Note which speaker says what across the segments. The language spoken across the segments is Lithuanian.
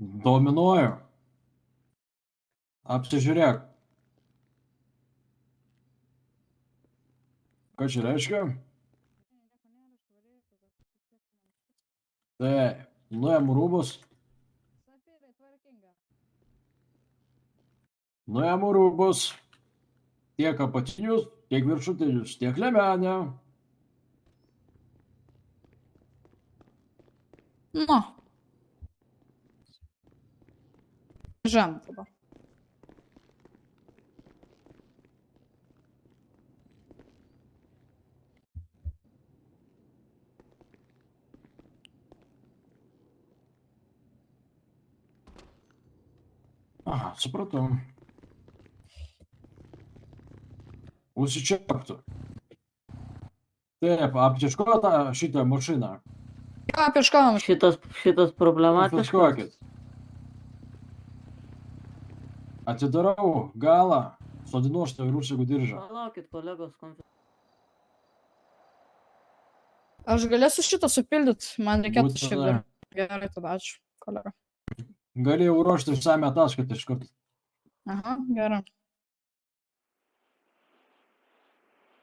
Speaker 1: Dominuoju. Apsižiūrėk. Ką čia reiškia? Tai, nuėmu rūbus. Nuėmu rūbus. Tiek apatinius, tiek viršutinius, tiek liemenę.
Speaker 2: Nu. Žem tada.
Speaker 1: Aha, supratau. Užsičiauptų. Taip, aptiško tą šitą mašiną.
Speaker 2: Ką apieškojom?
Speaker 3: Šitas problematiškas.
Speaker 1: Konfiskuokit. Atidarau galą. Sodinu šitą vyručių diržą.
Speaker 3: Palaukit, kolegos,
Speaker 2: Aš galėsiu šitą supildyt, man reikėtų
Speaker 1: Būtina.
Speaker 2: šiaip dar. Gerai, tada ačiū, kolega.
Speaker 1: Galėjau ruošti išsame ataskaitą iš karto.
Speaker 2: Aha, gerai.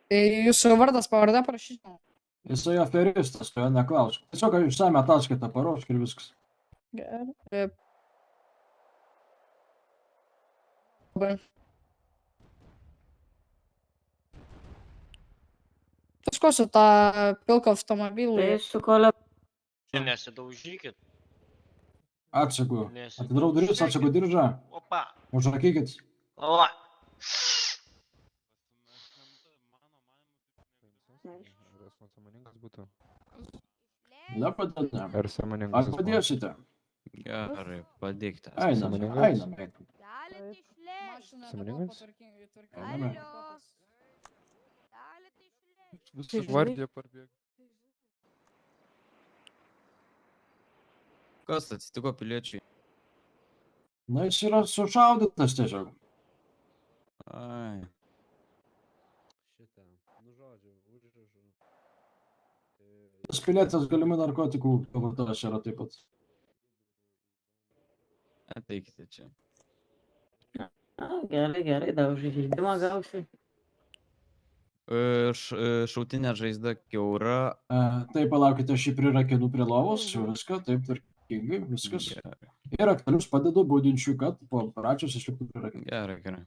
Speaker 2: Tai jūsų vardas, pavardė parašyti.
Speaker 1: Jisai aferistas, tu jo neklausk. Tiesiog išsame ataskaitą paruošk ir viskas.
Speaker 2: Gerai. Labai. Paskosiu tą pilką automobilį.
Speaker 3: tai su kolega.
Speaker 4: Nesidaužykit.
Speaker 1: Atsegu. Atidarau duris, atsegu diržą.
Speaker 4: Opa.
Speaker 1: Užrakykit.
Speaker 4: O.
Speaker 5: Ar sąmoningas būtų?
Speaker 1: Nepadėdė.
Speaker 5: Ar sąmoningas?
Speaker 1: Ar padėsite?
Speaker 6: Gerai, padėkite.
Speaker 1: Einame,
Speaker 5: Sąmoningas?
Speaker 1: einame.
Speaker 7: Galit išlėkt.
Speaker 5: Sąmoningas?
Speaker 1: Einame.
Speaker 7: Galit išlėkt.
Speaker 5: Visą gvardiją parbėg.
Speaker 6: Kas atsitiko piliečiui?
Speaker 1: Na, jis yra sušaudytas tiesiog.
Speaker 6: Ai,
Speaker 8: Šitą, nu žodžiu, užražu.
Speaker 1: Tas pilietis galimai narkotikų pavartojęs yra taip pat.
Speaker 6: ateikite čia.
Speaker 3: Gerai, dar už žaidimą gausi.
Speaker 6: Šautinė žaizda kiaura.
Speaker 1: Tai palaukite, aš jį prirakinu prie lovos, viską, taip tvarkingai, viskas.
Speaker 6: Gerai,
Speaker 1: Ir aktualius padedu būdinčiui, kad po operacijos išliktų prirakinti.
Speaker 6: gerai.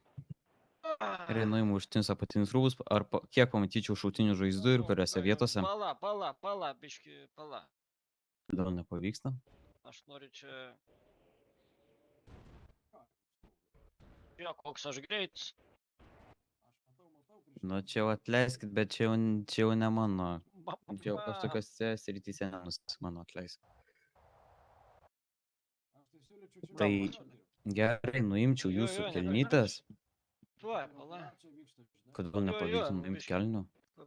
Speaker 6: Gerai, nuimu užtins apatinius rūbus, ar kiek pamatyčiau šautinių žaizdų ir kuriuose vietose.
Speaker 4: Pala, biški, pala.
Speaker 6: Gal nepavyksta?
Speaker 4: Aš noriu čia... Jo, koks aš greitis.
Speaker 6: Nu, čia jau atleiskit, bet čia jau ne mano. Čia jau kažkokiose srityse nenus mano atleisk. Tai gerai, nuimčiau jūsų kelnytes,
Speaker 4: Tuoj, pala.
Speaker 6: kad gal nepavyktų nuimti kelnių.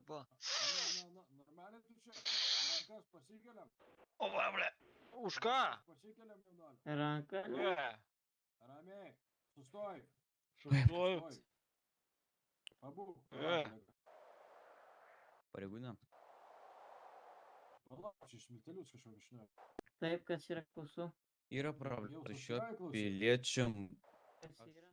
Speaker 4: Pala. O, va, ble. Už ką?
Speaker 3: Ranka.
Speaker 1: Ramiai, sustoj.
Speaker 4: Šustuoju.
Speaker 1: Pabūk.
Speaker 6: Pareigūnė.
Speaker 1: Palauk, čia iš miltelius kažkokį šneka.
Speaker 3: Taip, kas yra klausau.
Speaker 6: Yra problema.
Speaker 1: Jau
Speaker 6: Šiuo
Speaker 1: susiklausyk.
Speaker 6: piliečiu
Speaker 3: Kas yra?